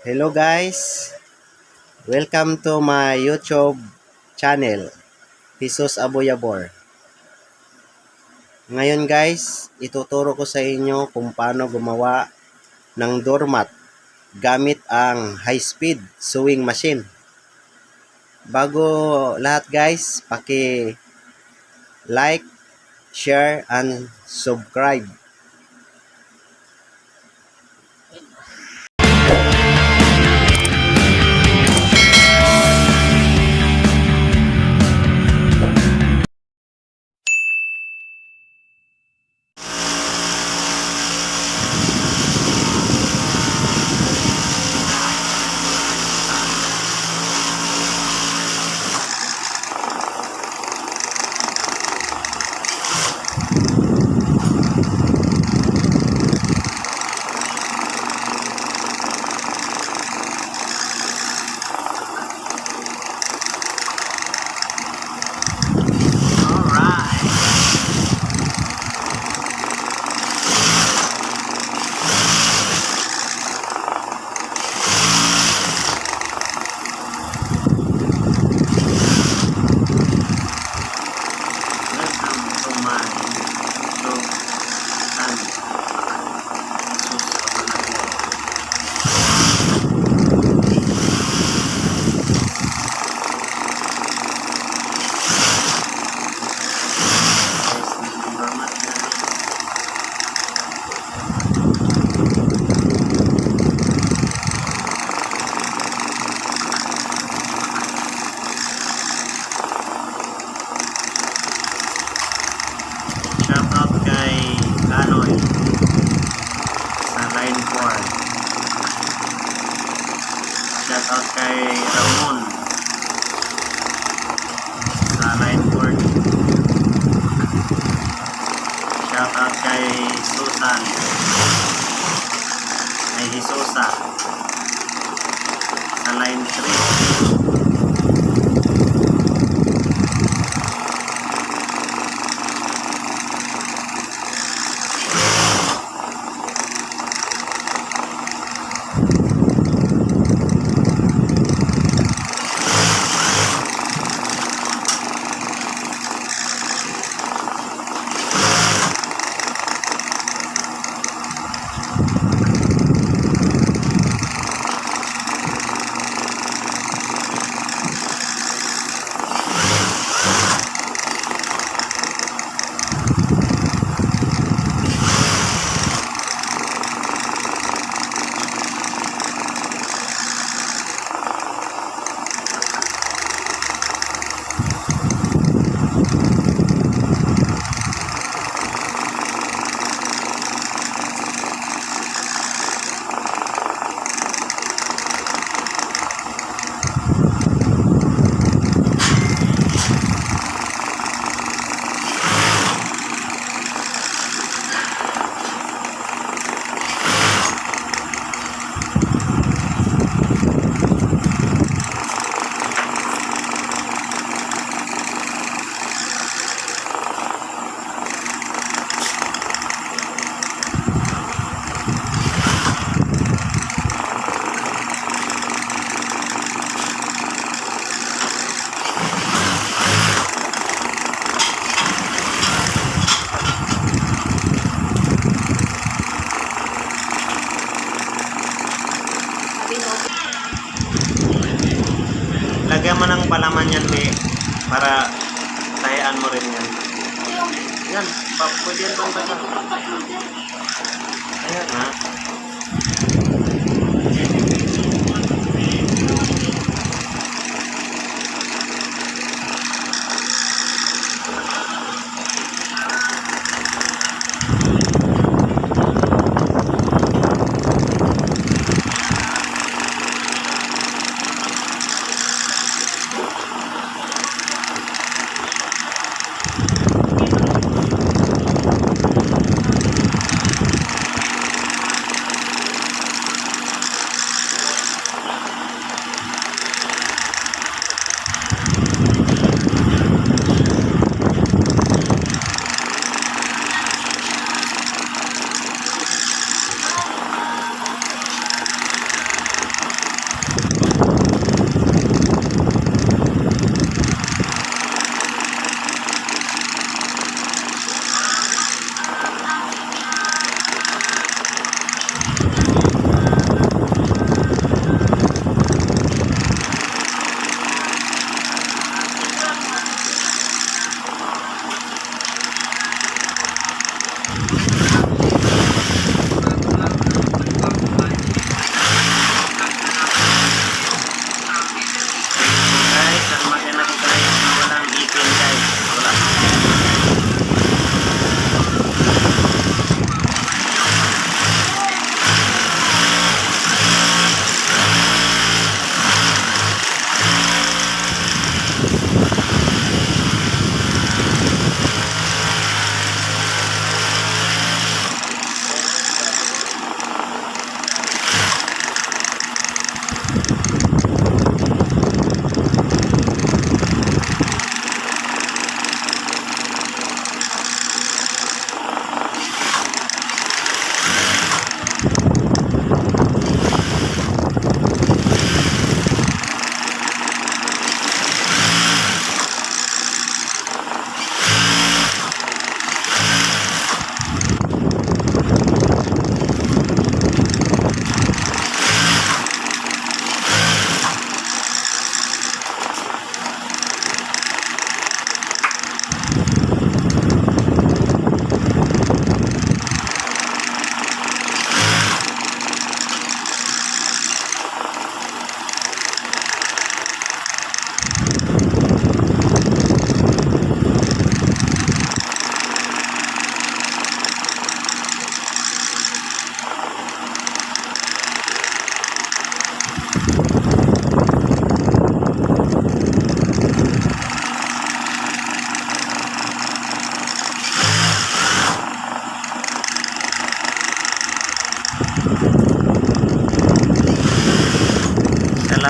Hello guys, welcome to my YouTube channel, Jesus Aboyabor. Ngayon guys, ituturo ko sa inyo kung paano gumawa ng doormat gamit ang high-speed sewing machine. Bago lahat guys, like, share, and subscribe. Shoutout kay Anoy sa line 4. Shoutout kay Ramon sa line 4. Shoutout kay Susan ay Hisosa sa line 3. Lagyan mo ng palaman yan, Be, para tayaan mo rin yan. Yan, pwede yan bang taga. Ayan, ha?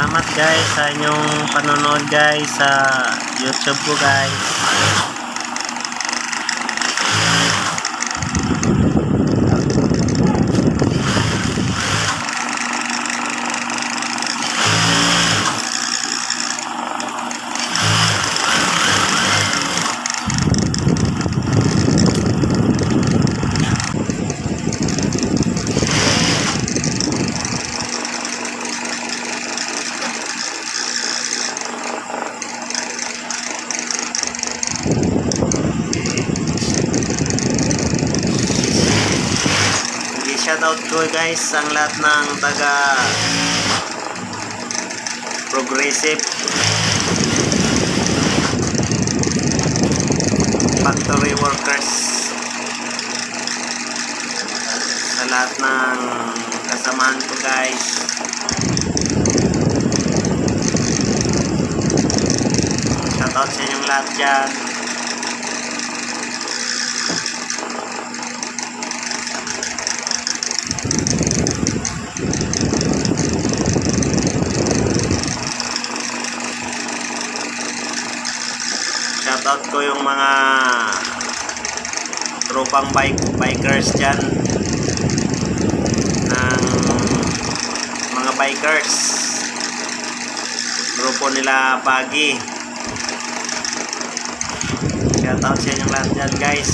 salamat guys sa inyong panonood guys sa YouTube ko guys. Shoutout ko guys ang lahat ng taga Progressive factory workers, sa lahat ng kasamahan ko guys. Shoutout sa inyong lahat dyan. Shoutout ko yung mga tropang bikers dyan, ng mga bikers, grupo nila Pagi. Shoutout sa inyong lahat dyan guys.